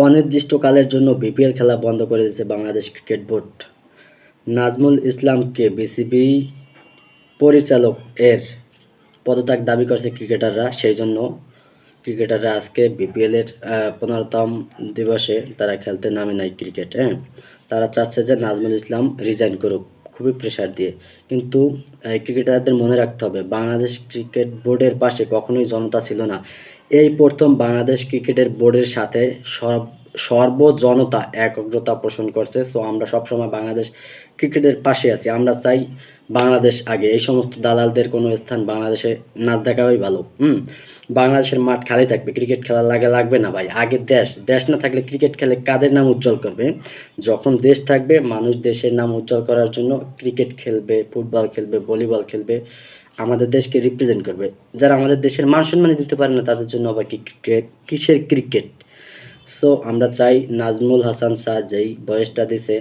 অনির্দিষ্টকালের জন্য বিপিএল খেলা বন্ধ করে দিয়েছে বাংলাদেশ ক্রিকেট বোর্ড। নাজমুল ইসলামকে বিসিবি পরিচালক এর পদত্যাগ দাবি করছে ক্রিকেটাররা। সেই জন্য ক্রিকেটাররা আজকে বিপিএলের 15তম দিবসে তারা খেলতে নামে নাই ক্রিকেট। তারা চাচ্ছে যে নাজমুল ইসলাম রিজাইন করুক, খুবই প্রেশার দিয়ে। কিন্তু ক্রিকেটারদের মনে রাখতে হবে, বাংলাদেশ ক্রিকেট বোর্ডের পাশে কখনোই জনতা ছিল না। এই প্রথম বাংলাদেশ ক্রিকেটের বোর্ডের সাথে সর্বজনতা একগ্রতা পোষণ করছে। সো আমরা সবসময় বাংলাদেশ ক্রিকেটের পাশে আছি। আমরা চাই বাংলাদেশ আগে। এই সমস্ত দালালদের কোনো স্থান বাংলাদেশে না দেখাই ভালো। বাংলাদেশের মাঠ খালি থাকবে, ক্রিকেট খেলা লাগবে না ভাই। আগে দেশ না থাকলে ক্রিকেট খেলে কাদের নাম উজ্জ্বল করবে? যখন দেশ থাকবে, মানুষ দেশের নাম উজ্জ্বল করার জন্য ক্রিকেট খেলবে, ফুটবল খেলবে, ভলিবল খেলবে, আমাদের দেশকে রিপ্রেজেন্ট করবে। যারা আমাদের দেশের মান সম্মান দিতে পারে না, তাদের জন্য আবার কিসের ক্রিকেট? সো আমরা চাই নাজমুল হাসান স্যার যেই বয়সটা দিছে,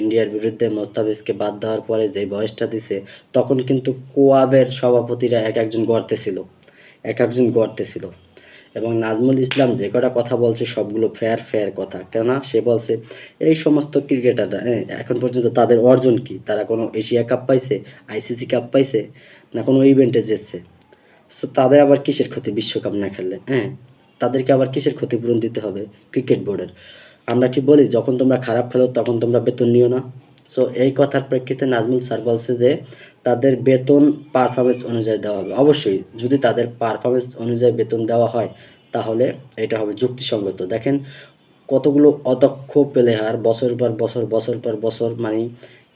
ইন্ডিয়ার বিরুদ্ধে মোস্তাফিজকে বাদ দেওয়ার পরে যেই বয়সটা দিছে, তখন কিন্তু কোয়াবের সভাপতিরা এক একজন গড়তে ছিল। এবং নাজমুল ইসলাম যে কটা কথা বলছে সবগুলো ফেয়ার কথা। কেননা সে বলছে এই সমস্ত ক্রিকেটাররা এখন পর্যন্ত তাদের অর্জন কি? তারা কোনো এশিয়া কাপ পাইছে, আইসিসি কাপ পাইছে, না কোনো ইভেন্টে জিতছে? সো তাদের আবার কিসের ক্ষতি বিশ্বকাপ না খেললে? তাদেরকে আবার কিসের ক্ষতিপূরণ দিতে হবে ক্রিকেট বোর্ডের? আমরা কি বলি যখন তোমরা খারাপ খেলো তখন তোমরা বেতন নিও না? সো এই কথার প্রেক্ষিতে নাজমুল স্যার বলছে যে তাদের বেতন পারফরমেন্স অনুযায়ী দেওয়া হবে। অবশ্যই যদি তাদের পারফরমেন্স অনুযায়ী বেতন দেওয়া হয় তাহলে এটা হবে যুক্তিসঙ্গত। দেখেন কতগুলো অদক্ষ প্লেয়ার বছর পর বছর মানে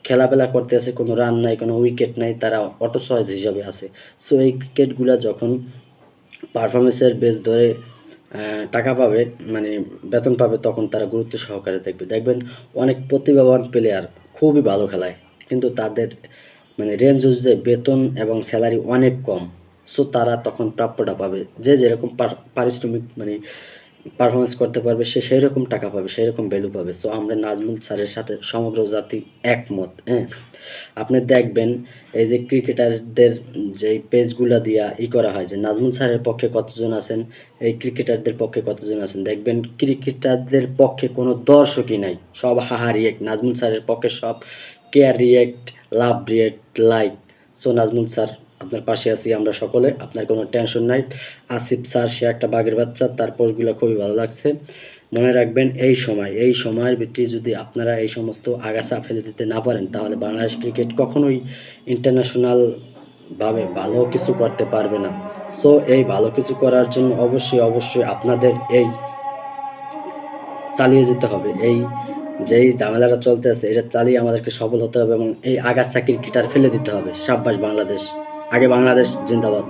খেলাধুলা করতেছে, কোনো রান নাই, কোনো উইকেট নাই, তারা অটো চয়েস হিসাবে আছে। সো এই ক্রিকেটগুলা যখন পারফরমেন্সের বেস ধরে টাকা পাবে, মানে বেতন পাবে, তখন তারা গুরুত্ব সহকারে দেখবেন অনেক প্রতিভাবান প্লেয়ার খুবই ভালো খেলায়, কিন্তু তাদের মানে রেঞ্জ অনুযায়ী বেতন এবং স্যালারি অনেক কম। সো তারা তখন প্রাপ্যটা পাবে। যে যেরকম পারিশ্রমিক মানে পারফরমেন্স করতে পারবে, সে সেই রকম টাকা পাবে, সেই রকম ভ্যালু পাবে। সো আমরা নাজমুল স্যারের সাথে সমগ্র জাতি একমত। আপনি দেখবেন এই যে ক্রিকেটারদের যেই পেজগুলা দিয়া করা হয় যে নাজমুল স্যারের পক্ষে কতজন আছেন, এই ক্রিকেটারদের পক্ষে কতজন আছেন, দেখবেন ক্রিকেটারদের পক্ষে কোনো দর্শকই নাই, সব হাহা রিয়েক্ট। নাজমুল স্যারের পক্ষে সব care react, love react, like. So Nazmul sir আপনার পাশে আছি আমরা সকলে, আপনার কোনো টেনশন নাই। আসিফ স্যার সে একটা বাঘের বাচ্চা, তার পোস্টগুলো খুবই ভালো লাগছে। মনে রাখবেন এই সময়ের ভিত্তি যদি আপনারা এই সমস্ত আগাছা ফেলে দিতে না পারেন, তাহলে বাংলাদেশ ক্রিকেট কখনোই ইন্টারন্যাশনাল ভাবে ভালো কিছু করতে পারবে না। সো এই ভালো কিছু করার জন্য অবশ্যই আপনাদের এই চালিয়ে যেতে হবে। এই যেই ঝামেলাটা চলতে আছে এটা চালিয়ে আমাদেরকে সফল হতে হবে এবং এই আগাছা ক্রিকেটার ফেলে দিতে হবে। সাব্বাস বাংলাদেশ, আগে বাংলাদেশ জিন্দাবাদ।